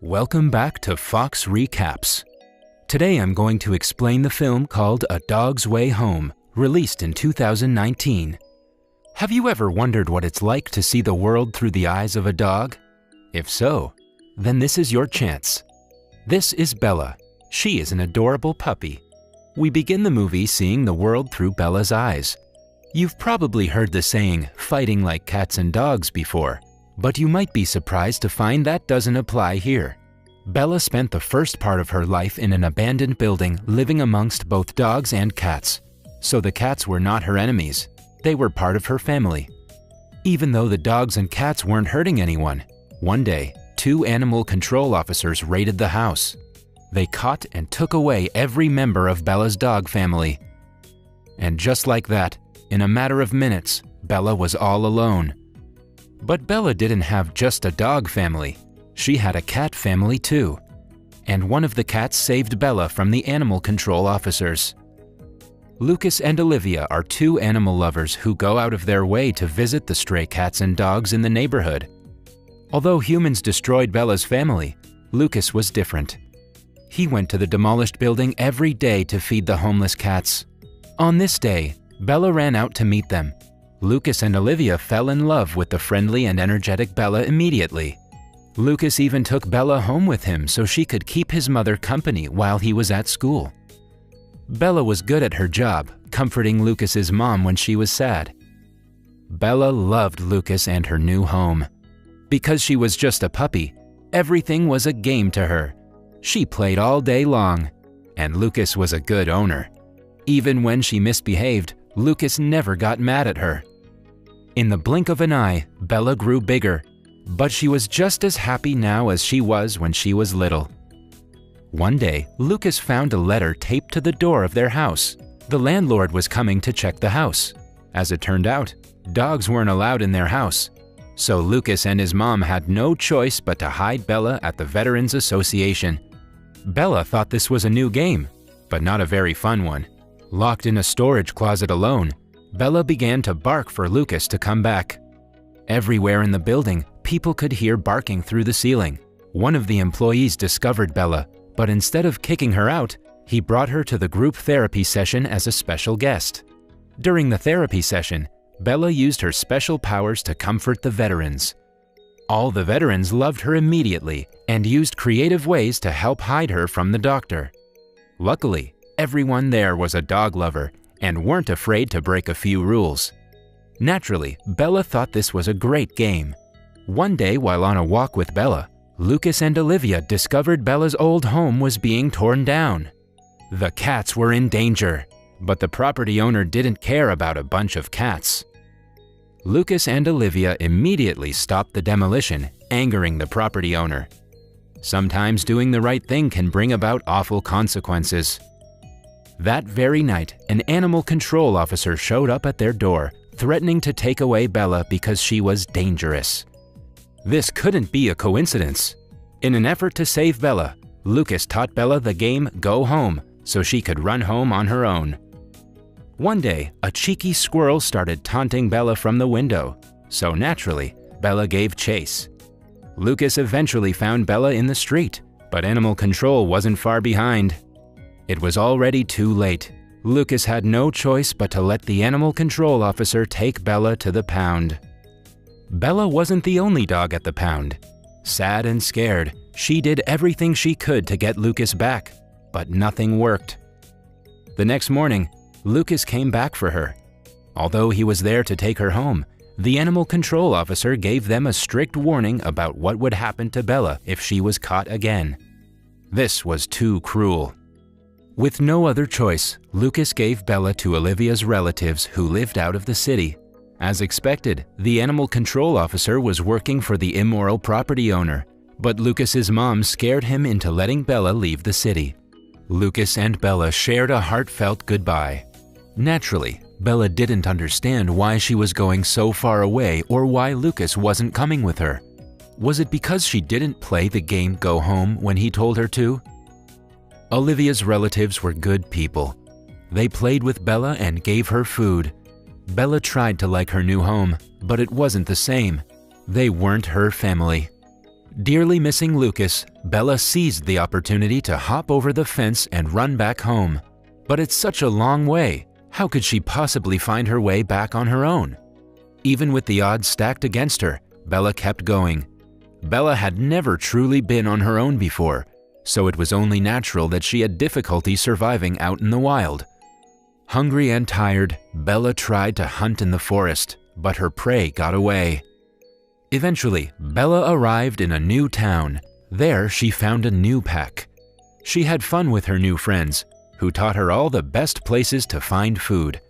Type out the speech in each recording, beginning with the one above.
Welcome back to Fox Recaps. Today I'm going to explain the film called A Dog's Way Home, released in 2019. Have you ever wondered what it's like to see the world through the eyes of a dog? If so, then this is your chance. This is Bella. She is an adorable puppy. We begin the movie seeing the world through Bella's eyes. You've probably heard the saying, fighting like cats and dogs before, but you might be surprised to find that doesn't apply here. Bella spent the first part of her life in an abandoned building living amongst both dogs and cats. So the cats were not her enemies. They were part of her family. Even though the dogs and cats weren't hurting anyone, one day, 2 animal control officers raided the house. They caught and took away every member of Bella's dog family. And just like that, in a matter of minutes, Bella was all alone. But Bella didn't have just a dog family. She had a cat family too. And one of the cats saved Bella from the animal control officers. Lucas and Olivia are 2 animal lovers who go out of their way to visit the stray cats and dogs in the neighborhood. Although humans destroyed Bella's family, Lucas was different. He went to the demolished building every day to feed the homeless cats. On this day, Bella ran out to meet them. Lucas and Olivia fell in love with the friendly and energetic Bella immediately. Lucas even took Bella home with him so she could keep his mother company while he was at school. Bella was good at her job, comforting Lucas's mom when she was sad. Bella loved Lucas and her new home. Because she was just a puppy, everything was a game to her. She played all day long, and Lucas was a good owner. Even when she misbehaved, Lucas never got mad at her. In the blink of an eye, Bella grew bigger, but she was just as happy now as she was when she was little. One day, Lucas found a letter taped to the door of their house. The landlord was coming to check the house. As it turned out, dogs weren't allowed in their house. So Lucas and his mom had no choice but to hide Bella at the Veterans Association. Bella thought this was a new game, but not a very fun one. Locked in a storage closet alone, Bella began to bark for Lucas to come back. Everywhere in the building, people could hear barking through the ceiling. One of the employees discovered Bella, but instead of kicking her out, he brought her to the group therapy session as a special guest. During the therapy session, Bella used her special powers to comfort the veterans. All the veterans loved her immediately and used creative ways to help hide her from the doctor. Luckily, everyone there was a dog lover and weren't afraid to break a few rules. Naturally, Bella thought this was a great game. One day while on a walk with Bella, Lucas and Olivia discovered Bella's old home was being torn down. The cats were in danger, but the property owner didn't care about a bunch of cats. Lucas and Olivia immediately stopped the demolition, angering the property owner. Sometimes doing the right thing can bring about awful consequences. That very night, an animal control officer showed up at their door, threatening to take away Bella because she was dangerous. This couldn't be a coincidence. In an effort to save Bella, Lucas taught Bella the game Go Home so she could run home on her own. One day, a cheeky squirrel started taunting Bella from the window, so naturally, Bella gave chase. Lucas eventually found Bella in the street, but animal control wasn't far behind. It was already too late. Lucas had no choice but to let the animal control officer take Bella to the pound. Bella wasn't the only dog at the pound. Sad and scared, she did everything she could to get Lucas back, but nothing worked. The next morning, Lucas came back for her. Although he was there to take her home, the animal control officer gave them a strict warning about what would happen to Bella if she was caught again. This was too cruel. With no other choice, Lucas gave Bella to Olivia's relatives who lived out of the city. As expected, the animal control officer was working for the immoral property owner, but Lucas's mom scared him into letting Bella leave the city. Lucas and Bella shared a heartfelt goodbye. Naturally, Bella didn't understand why she was going so far away or why Lucas wasn't coming with her. Was it because she didn't play the game Go Home when he told her to? Olivia's relatives were good people. They played with Bella and gave her food. Bella tried to like her new home, but it wasn't the same. They weren't her family. Dearly missing Lucas, Bella seized the opportunity to hop over the fence and run back home. But it's such a long way. How could she possibly find her way back on her own? Even with the odds stacked against her, Bella kept going. Bella had never truly been on her own before, so it was only natural that she had difficulty surviving out in the wild. Hungry and tired, Bella tried to hunt in the forest, but her prey got away. Eventually, Bella arrived in a new town. There, she found a new pack. She had fun with her new friends, who taught her all the best places to find food.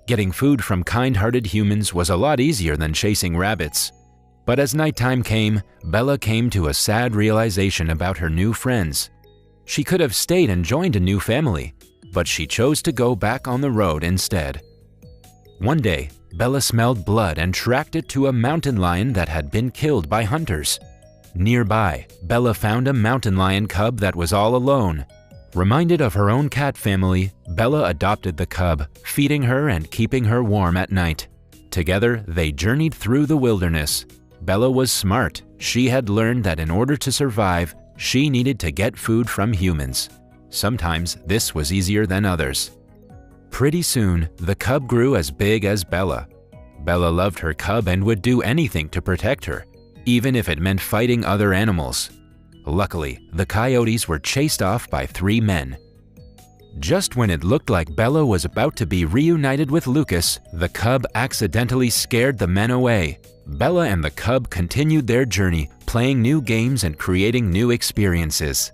Getting food from kind-hearted humans was a lot easier than chasing rabbits. But as nighttime came, Bella came to a sad realization about her new friends. She could have stayed and joined a new family, but she chose to go back on the road instead. One day, Bella smelled blood and tracked it to a mountain lion that had been killed by hunters. Nearby, Bella found a mountain lion cub that was all alone. Reminded of her own cat family, Bella adopted the cub, feeding her and keeping her warm at night. Together, they journeyed through the wilderness. Bella was smart. She had learned that in order to survive, she needed to get food from humans. Sometimes this was easier than others. Pretty soon, the cub grew as big as Bella. Bella loved her cub and would do anything to protect her, even if it meant fighting other animals. Luckily, the coyotes were chased off by 3 men. Just when it looked like Bella was about to be reunited with Lucas, the cub accidentally scared the men away. Bella and the cub continued their journey, playing new games and creating new experiences.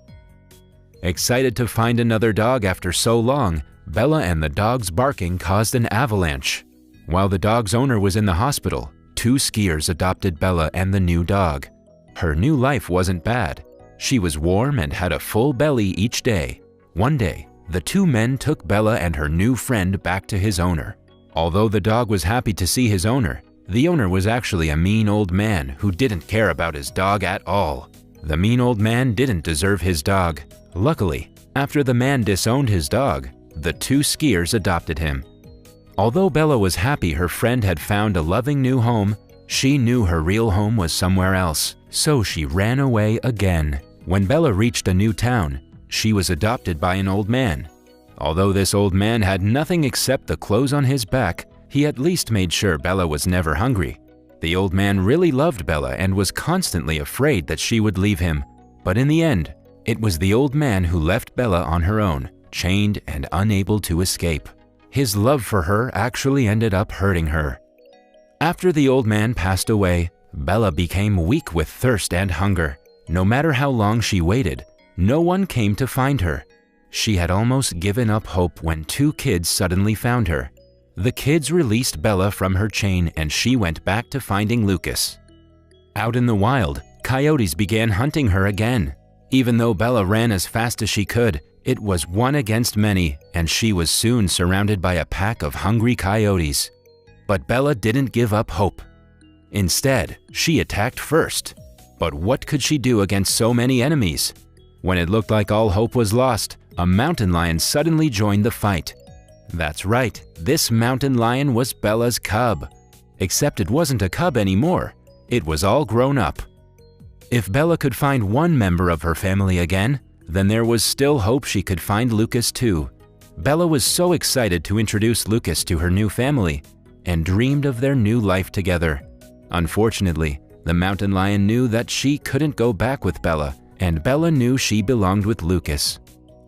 Excited to find another dog after so long, Bella and the dog's barking caused an avalanche. While the dog's owner was in the hospital, 2 skiers adopted Bella and the new dog. Her new life wasn't bad. She was warm and had a full belly each day. One day, the 2 men took Bella and her new friend back to his owner. Although the dog was happy to see his owner, the owner was actually a mean old man who didn't care about his dog at all. The mean old man didn't deserve his dog. Luckily, after the man disowned his dog, the 2 skiers adopted him. Although Bella was happy her friend had found a loving new home, she knew her real home was somewhere else, so she ran away again. When Bella reached a new town, she was adopted by an old man. Although this old man had nothing except the clothes on his back, he at least made sure Bella was never hungry. The old man really loved Bella and was constantly afraid that she would leave him. But in the end, it was the old man who left Bella on her own, chained and unable to escape. His love for her actually ended up hurting her. After the old man passed away, Bella became weak with thirst and hunger. No matter how long she waited, no one came to find her. She had almost given up hope when 2 kids suddenly found her. The kids released Bella from her chain and she went back to finding Lucas. Out in the wild, coyotes began hunting her again. Even though Bella ran as fast as she could, it was one against many and she was soon surrounded by a pack of hungry coyotes. But Bella didn't give up hope. Instead, she attacked first. But what could she do against so many enemies? When it looked like all hope was lost, a mountain lion suddenly joined the fight. That's right, this mountain lion was Bella's cub. Except it wasn't a cub anymore. It was all grown up. If Bella could find one member of her family again, then there was still hope she could find Lucas too. Bella was so excited to introduce Lucas to her new family and dreamed of their new life together. Unfortunately, the mountain lion knew that she couldn't go back with Bella, and Bella knew she belonged with Lucas.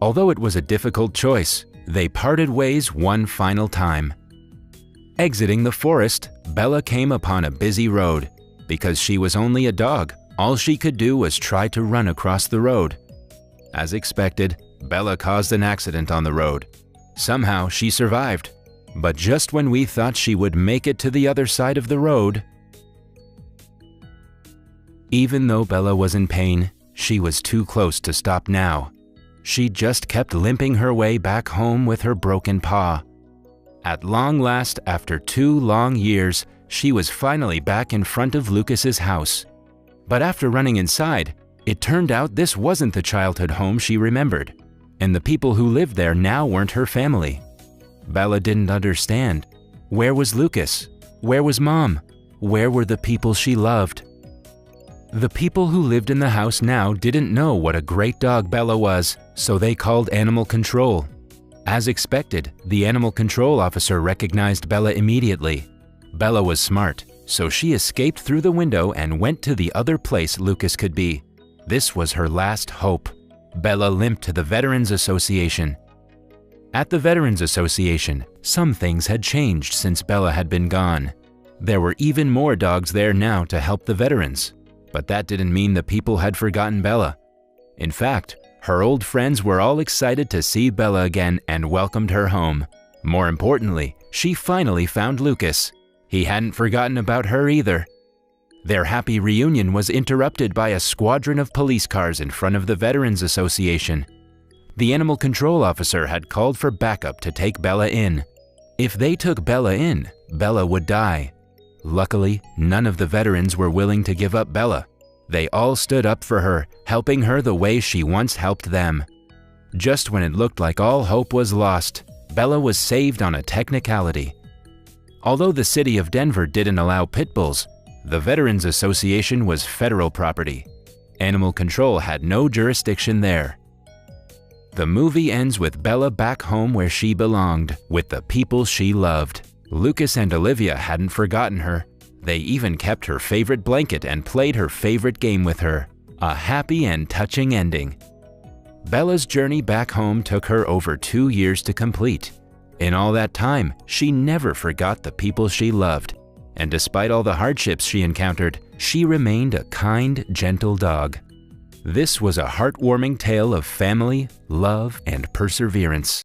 Although it was a difficult choice, they parted ways one final time. Exiting the forest, Bella came upon a busy road. Because she was only a dog, all she could do was try to run across the road. As expected, Bella caused an accident on the road. Somehow, she survived. But just when we thought she would make it to the other side of the road, even though Bella was in pain, she was too close to stop now. She just kept limping her way back home with her broken paw. At long last, after 2 long years, she was finally back in front of Lucas's house. But after running inside, it turned out this wasn't the childhood home she remembered, and the people who lived there now weren't her family. Bella didn't understand. Where was Lucas? Where was Mom? Where were the people she loved? The people who lived in the house now didn't know what a great dog Bella was, so they called animal control. As expected, the animal control officer recognized Bella immediately. Bella was smart, so she escaped through the window and went to the other place Lucas could be. This was her last hope. Bella limped to the Veterans Association. At the Veterans Association, some things had changed since Bella had been gone. There were even more dogs there now to help the veterans. But that didn't mean the people had forgotten Bella. In fact, her old friends were all excited to see Bella again and welcomed her home. More importantly, she finally found Lucas. He hadn't forgotten about her either. Their happy reunion was interrupted by a squadron of police cars in front of the Veterans Association. The animal control officer had called for backup to take Bella in. If they took Bella in, Bella would die. Luckily, none of the veterans were willing to give up Bella. They all stood up for her, helping her the way she once helped them. Just when it looked like all hope was lost, Bella was saved on a technicality. Although the city of Denver didn't allow pit bulls, the Veterans Association was federal property. Animal control had no jurisdiction there. The movie ends with Bella back home where she belonged, with the people she loved. Lucas and Olivia hadn't forgotten her. They even kept her favorite blanket and played her favorite game with her. A happy and touching ending. Bella's journey back home took her over 2 years to complete. In all that time, she never forgot the people she loved. And despite all the hardships she encountered, she remained a kind, gentle dog. This was a heartwarming tale of family, love, and perseverance.